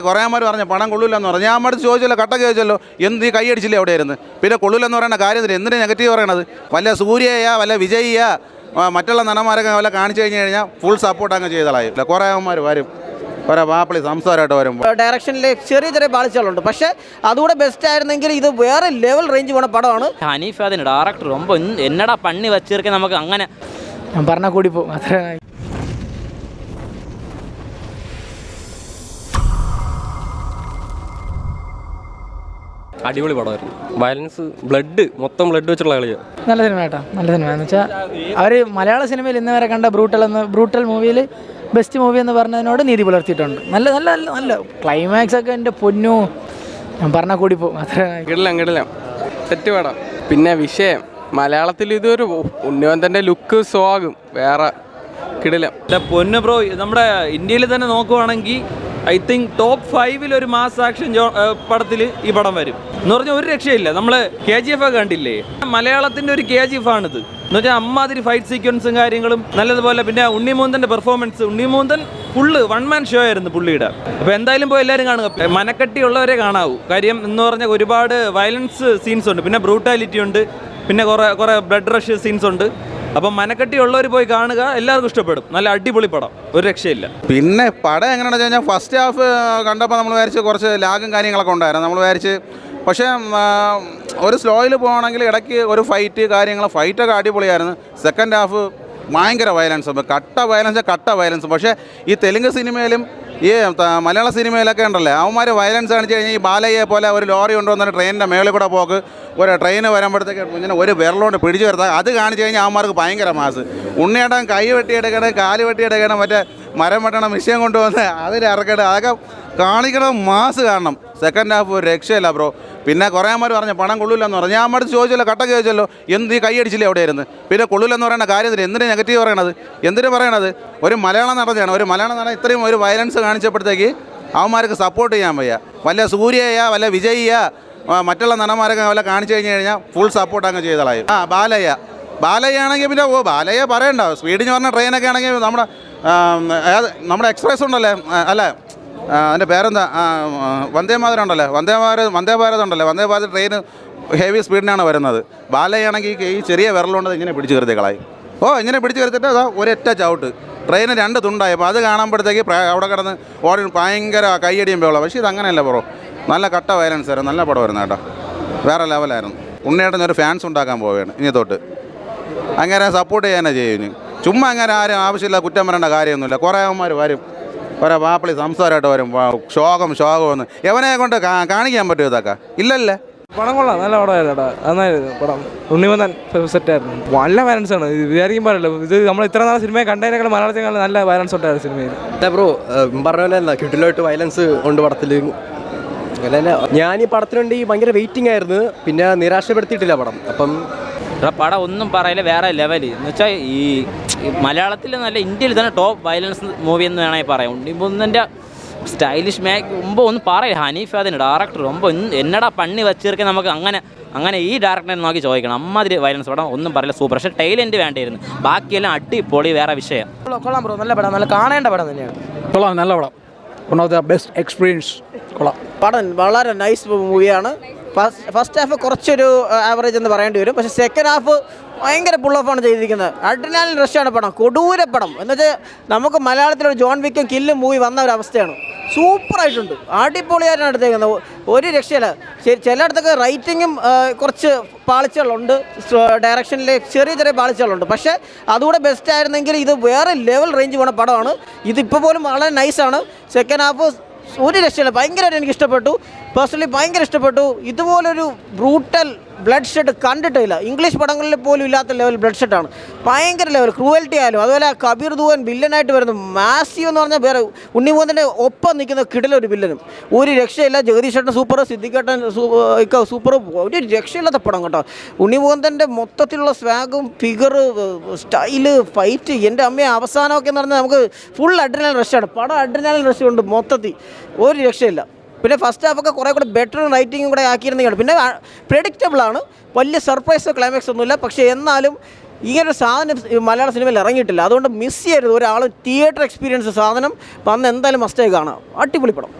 കുറേമാർ പറഞ്ഞ പണം കൊള്ളില്ലെന്ന് പറഞ്ഞു. ഞാൻ അമ്മടുത്ത് ചോദിച്ചല്ലോ, കട്ടക്ക് ചോദിച്ചല്ലോ, എന്ത് ഈ കൈയടിച്ചില്ലേ അവിടെ ഇരുന്ന്. പിന്നെ കൊള്ളില്ലെന്ന് പറയുന്ന കാര്യത്തിൽ എന്തിനാ നെഗറ്റീവ് പറയണത്? വല്ല സൂര്യയാ വല്ല വിജയിയാ മറ്റുള്ള നടന്മാരൊക്കെ വല്ല കാണിച്ചു കഴിഞ്ഞ് കഴിഞ്ഞാൽ ഫുൾ സപ്പോർട്ട് അങ്ങ് ചെയ്തളായില്ല. കുറേമാർ വരും, കുറേ വാപ്പിളി സംസാരമായിട്ട് വരുമ്പോൾ ഡയറക്ഷനിൽ ചെറിയ പാളിച്ചകളുണ്ട്. പക്ഷേ അതുകൂടെ ബെസ്റ്റ് ആയിരുന്നെങ്കിൽ ഇത് വേറെ ലെവൽ റേഞ്ച് പോണ പടമാണ്. ഹനീഫ് അതിന് ഡയറക്ടർ ரொம்ப എന്നടാ പണി വച്ചിരിക്കാൻ നമുക്ക് അങ്ങനെ ഞാൻ പറഞ്ഞാൽ കൂടി പോകും അത്ര. അടിപൊളി പടമായിരുന്നു. വയലൻസ് മൊത്തം ബ്ലഡ് വെച്ചുള്ള കളിയാണ്. നല്ല സിനിമ കേട്ടോ, നല്ല സിനിമ എന്ന് വെച്ചാൽ അവർ മലയാള സിനിമയിൽ ഇന്ന് വരെ കണ്ട ബ്രൂട്ടൽ മൂവിയിൽ ബെസ്റ്റ് മൂവി എന്ന് പറഞ്ഞതിനോട് നീതി പുലർത്തിയിട്ടുണ്ട്. നല്ല നല്ല നല്ല നല്ല ക്ലൈമാക്സ് ഒക്കെ എൻ്റെ പൊന്നു ഞാൻ പറഞ്ഞാൽ കൂടി പോകും അത്ര. കിടിലം സെറ്റ് പടം. പിന്നെ വിഷയം മലയാളത്തിൽ ഇതൊരു ഉണ്ണിവന്തൻ്റെ ലുക്ക് സ്വാഗും വേറെ കിടിലം. പൊന്നു ബ്രോ, നമ്മുടെ ഇന്ത്യയിൽ തന്നെ നോക്കുവാണെങ്കിൽ ഐ തിങ്ക് ടോപ്പ് 5 ഒരു മാസ് ആക്ഷൻ പടത്തിൽ ഈ പടം വരും എന്ന് പറഞ്ഞാൽ ഒരു രക്ഷയില്ല. നമ്മൾ KGF ഒക്കെ കണ്ടില്ലേ, മലയാളത്തിൻ്റെ ഒരു KGF ആണിത് എന്ന് വെച്ചാൽ അമ്മാതിരി ഫൈറ്റ് സീക്വൻസും കാര്യങ്ങളും നല്ലതുപോലെ. പിന്നെ ഉണ്ണിമൂന്തൻ്റെ performance, Unni Mukundan full 1 man show ആയിരുന്നു പുള്ളിയുടെ. അപ്പോൾ എന്തായാലും പോയി എല്ലാവരും കാണുക, മനക്കട്ടിയുള്ളവരെ കാണാവൂ. കാര്യം എന്ന് പറഞ്ഞാൽ ഒരുപാട് വയലൻസ് സീൻസ് ഉണ്ട്, പിന്നെ ബ്രൂട്ടാലിറ്റി ഉണ്ട്, പിന്നെ കുറേ ബ്ലഡ് റഷ് സീൻസ് ഉണ്ട്. അപ്പം മനക്കട്ടി ഉള്ളവർ പോയി കാണുക, എല്ലാവർക്കും ഇഷ്ടപ്പെടും. നല്ല അടിപൊളി പടം, ഒരു രക്ഷയില്ല. പിന്നെ പടം എങ്ങനെയാണെന്ന് വെച്ച് കഴിഞ്ഞാൽ ഫസ്റ്റ് ഹാഫ് കണ്ടപ്പോൾ നമ്മൾ വിചാരിച്ച് കുറച്ച് ലാഗും കാര്യങ്ങളൊക്കെ ഉണ്ടായിരുന്നു. നമ്മൾ വിചാരിച്ച് പക്ഷേ ഒരു സ്ലോയിൽ പോകണമെങ്കിൽ ഇടയ്ക്ക് ഒരു ഫൈറ്റൊക്കെ അടിപൊളിയായിരുന്നു. സെക്കൻഡ് ഹാഫ് ഭയങ്കര വയലൻസ്, കട്ട വയലൻസ്. പക്ഷേ ഈ തെലുങ്ക് സിനിമയിലും ഈ മലയാള സിനിമയിലൊക്കെ ഉണ്ടല്ലേ, അവന്മാർ വയലൻസ് കാണിച്ച് കഴിഞ്ഞാൽ ഈ ബാലയെ പോലെ ഒരു ലോറി കൊണ്ടുവന്നിട്ട് ട്രെയിനിൻ്റെ മേളിൽ കൂടെ പോക്ക്, ഒരു ട്രെയിൻ വരുമ്പോഴത്തേക്ക് ഇങ്ങനെ ഒരു വിരലുകൊണ്ട് പിടിച്ചു വരുത്താൽ അത് കാണിച്ച് കഴിഞ്ഞാൽ അവന്മാർക്ക് ഭയങ്കര മാസ്. ഉണ്ണിയേട്ടൻ കൈ വെട്ടിയെടുക്കണം, കാല് വെട്ടിയെടുക്കണം, മറ്റേ മരം വെട്ടണം, മിഷ്യൻ കൊണ്ടുവന്ന് അതിൽ ഇറക്കണം, അതൊക്കെ കാണിക്കണം, മാസ് കാണണം. സെക്കൻഡ് ഹാഫ് ഒരു രക്ഷയില്ല ബ്രോ. പിന്നെ കുറേമാർ പറഞ്ഞ പണം കൊള്ളില്ലെന്ന് പറഞ്ഞു. ഞാൻ അമ്മടുത്ത് ചോദിച്ചല്ലോ, കട്ടക്ക് ചോദിച്ചല്ലോ, എന്ത് ഈ കൈയടിച്ചില്ലേ അവിടെ ഇരുന്ന്. പിന്നെ കൊള്ളില്ലെന്ന് പറയുന്ന കാര്യത്തിൽ എന്തിനാ നെഗറ്റീവ് പറയണത്? ഒരു മലയാളം നടൻ ഇത്രയും ഒരു വയലൻസ് കാണിച്ചപ്പോഴത്തേക്ക് അവന്മാർക്ക് സപ്പോർട്ട് ചെയ്യാൻ വയ്യ. വല്ല സൂര്യയാ വല്ല വിജയിയാ മറ്റുള്ള നടന്മാരൊക്കെ വല്ല കാണിച്ചു കഴിഞ്ഞാൽ ഫുൾ സപ്പോർട്ട് അങ്ങ് ചെയ്തളായും. ബാലയാണെങ്കിൽ പിന്നെ ബാലയെ പറയണ്ട. സ്പീഡിന് പറഞ്ഞ ട്രെയിനൊക്കെ ആണെങ്കിൽ നമ്മുടെ എക്സ്പ്രസ് ഉണ്ടല്ലേ, അല്ല അതിൻ്റെ പേരെന്താ, വന്ദേ ഭാരത് ട്രെയിൻ ഹെവി സ്പീഡിനാണ് വരുന്നത്. ബാലയാണെങ്കിൽ ഈ ചെറിയ വിരലുകൊണ്ട് ഇങ്ങനെ പിടിച്ച് കയറികളായി. ഇങ്ങനെ പിടിച്ച് കയറിച്ചിട്ട് അതാ ഒരൊറ്റ ചവിട്ട് ട്രെയിന് 2 തുണ്ടായി. അപ്പോൾ അത് കാണുമ്പോഴത്തേക്ക് അവിടെ കിടന്ന് ഓടി ഭയങ്കര കയ്യടിയും വേള. പക്ഷേ ഇതങ്ങനെയല്ല ബ്രോ, നല്ല കട്ട വയലൻസ് ആയിരുന്നു, നല്ല പടമായിരുന്നു കേട്ടോ, വേറെ ലെവലായിരുന്നു. ഉണ്ണിയേട്ടൻ ഒരു ഫാൻസ് ഉണ്ടാക്കാൻ പോവുകയാണ് ഇനി തൊട്ട്. അങ്ങനെ സപ്പോർട്ട് ചെയ്യാനേ ചെയ്യും. ചുമ്മാ അങ്ങനെ ആരും ആവശ്യമില്ല കുറ്റം പറയേണ്ട കാര്യമൊന്നുമില്ല. കുറേ അവന്മാർ വരും, കുറേ വാപ്പിളി സംസാരമായിട്ട് വരും, ശോകമെന്ന് എവനെ കൊണ്ട് കാണിക്കാൻ പറ്റുമോ ഇതൊക്കെ? ഇല്ലല്ലേ. പടം കൊള്ളാം, നല്ല പടമായിരുന്നു. നന്നായിരുന്നു പടം. ഉണ്ണിമന്തൻ സെറ്റായിരുന്നു. നല്ല വയലൻസ് ആണ്, വിചാരിക്കും പറയല്ലോ. ഇത് നമ്മൾ ഇത്ര നാളെ സിനിമ കണ്ടതിനേക്കാൾ മലയാളത്തിൽ നല്ല വയലൻസ് ഉണ്ടായിരുന്നു സിനിമയിൽ. ബ്രോ പറഞ്ഞ പോലെ എന്താ കിട്ടിലോട്ട് വയലൻസ് ഉണ്ട് പടത്തിൽ. അങ്ങനെ ഞാൻ ഈ പടത്തിന് വേണ്ടി ഭയങ്കര വെയിറ്റിംഗ് ആയിരുന്നു, പിന്നെ നിരാശപ്പെടുത്തിയിട്ടില്ല പടം. അപ്പം പടം ഒന്നും പറയില്ല, വേറെ ലെവൽ എന്ന് വെച്ചാൽ ഈ മലയാളത്തിൽ നല്ല ഇന്ത്യയിൽ തന്നെ ടോപ്പ് വയലൻസ് മൂവി എന്ന് വേണമെങ്കിൽ പറയാം. ഉണ്ണിമൂന്തൻ്റെ സ്റ്റൈലിഷ് മുമ്പ് ഒന്നും പറയില്ല. ഹനീഫ് അതിന് ഡയറക്ടർ എന്നടാ പണി വച്ചിരിക്കാൻ നമുക്ക് അങ്ങനെ ഈ ഡയറക്ടറെ നോക്കി ചോദിക്കണം. അമ്മാതിരി വയലൻസ് പടം ഒന്നും പറയില്ല, സൂപ്പർ. പക്ഷേ ടൈലൻറ്റ് വേണ്ടിയിരുന്നു, ബാക്കിയെല്ലാം അടിപൊളി, വേറെ വിഷയം. കൊള്ളാം ബ്രോ, നല്ല പടം, നല്ല കാണേണ്ട പടം തന്നെയാണ്. കൊള്ളാം, നല്ല പടം, one of the best experience. കൊള്ളാം പടം, വളരെ നൈസ് മൂവിയാണ്. ഫസ്റ്റ് ഹാഫ് കുറച്ചൊരു ആവറേജ് എന്ന് പറയേണ്ടി വരും. പക്ഷേ സെക്കൻഡ് ഹാഫ് ഭയങ്കര പുൾ ഓഫാണ് ചെയ്തിരിക്കുന്നത്. അഡ്രിനാലിൻ റഷാണ് പടം, കൊടൂര പടം. എന്നുവെച്ചാൽ നമുക്ക് മലയാളത്തിലൊരു ജോൺ വിക്കും കില്ലും മൂവി വന്ന ഒരു അവസ്ഥയാണ്. സൂപ്പറായിട്ടുണ്ട്, അടിപൊളിയായിട്ടാണ് എടുത്തേക്കുന്നത്, ഒരു രക്ഷയില്ല. ചിലയിടത്തൊക്കെ റൈറ്റിങ്ങും കുറച്ച് പാളിച്ചകളുണ്ട്, ഡയറക്ഷനിൽ ചെറിയ പാളിച്ചകളുണ്ട്. പക്ഷേ അതുകൂടെ ബെസ്റ്റ് ആയിരുന്നെങ്കിൽ ഇത് വേറെ ലെവൽ റേഞ്ച് പോണ പടമാണ്. ഇതിപ്പോൾ പോലും വളരെ നൈസാണ്. സെക്കൻഡ് ഹാഫ് ഒരു രക്ഷയില്ല, ഭയങ്കരമായിട്ട് എനിക്ക് ഇഷ്ടപ്പെട്ടു, പേഴ്സണലി ഭയങ്കര ഇഷ്ടപ്പെട്ടു. ഇതുപോലൊരു ബ്രൂട്ടൽ ബ്ലഡ് ഷെഡ് കണ്ടിട്ടില്ല, ഇംഗ്ലീഷ് പടങ്ങളിൽ പോലും ഇല്ലാത്ത ലെവൽ ബ്ലഡ് ഷെഡാണ്. ഭയങ്കര ലെവൽ ക്രൂവൽറ്റി ആയാലും. അതുപോലെ കബീർ ദുവൻ വില്ലനായിട്ട് വരുന്നു, മാസീവ് എന്ന് പറഞ്ഞാൽ വേറെ ഉണ്ണിമൂന്തൻ്റെ ഒപ്പം നിൽക്കുന്ന കിടിലൊരു വില്ലനും, ഒരു രക്ഷയില്ല. ജഗദീഷ് ചേട്ടൻ സൂപ്പർ, സിദ്ദിഖേട്ടൻ സൂപ്പർ, ഒരു രക്ഷയില്ലാത്ത പടം കേട്ടോ. ഉണ്ണിമൂന്തൻ്റെ മൊത്തത്തിലുള്ള സ്വാഗും ഫിഗർ സ്റ്റൈല് ഫൈറ്റ്, എൻ്റെ അമ്മയെ അവസാനമൊക്കെ എന്ന് പറഞ്ഞാൽ നമുക്ക് ഫുൾ അഡ്രിനാലിൻ റഷാണ് പടം. അഡ്രിനാലിൻ റഷ് കൊണ്ട് മൊത്തത്തിൽ ഒരു രക്ഷയില്ല. പിന്നെ ഫസ്റ്റ് ഹാഫൊക്കെ കുറേ കൂടെ ബെറ്റർ റൈറ്റിങ്ങും കൂടെ ആക്കിയിരുന്നെങ്കിൽ. പിന്നെ പ്രെഡിക്റ്റബിളാണ്, വലിയ സർപ്രൈസോ ക്ലൈമാക്സ് ഒന്നുമില്ല. പക്ഷേ എന്നാലും ഇങ്ങനൊരു സാധനം മലയാള സിനിമയിൽ ഇറങ്ങിയിട്ടില്ല. അതുകൊണ്ട് മിസ് ചെയ്യരുത്. ഒരാൾ തിയേറ്റർ എക്സ്പീരിയൻസ് സാധനം വന്ന് എന്തായാലും മസ്റ്റായി കാണാം. അടിപൊളി പടം.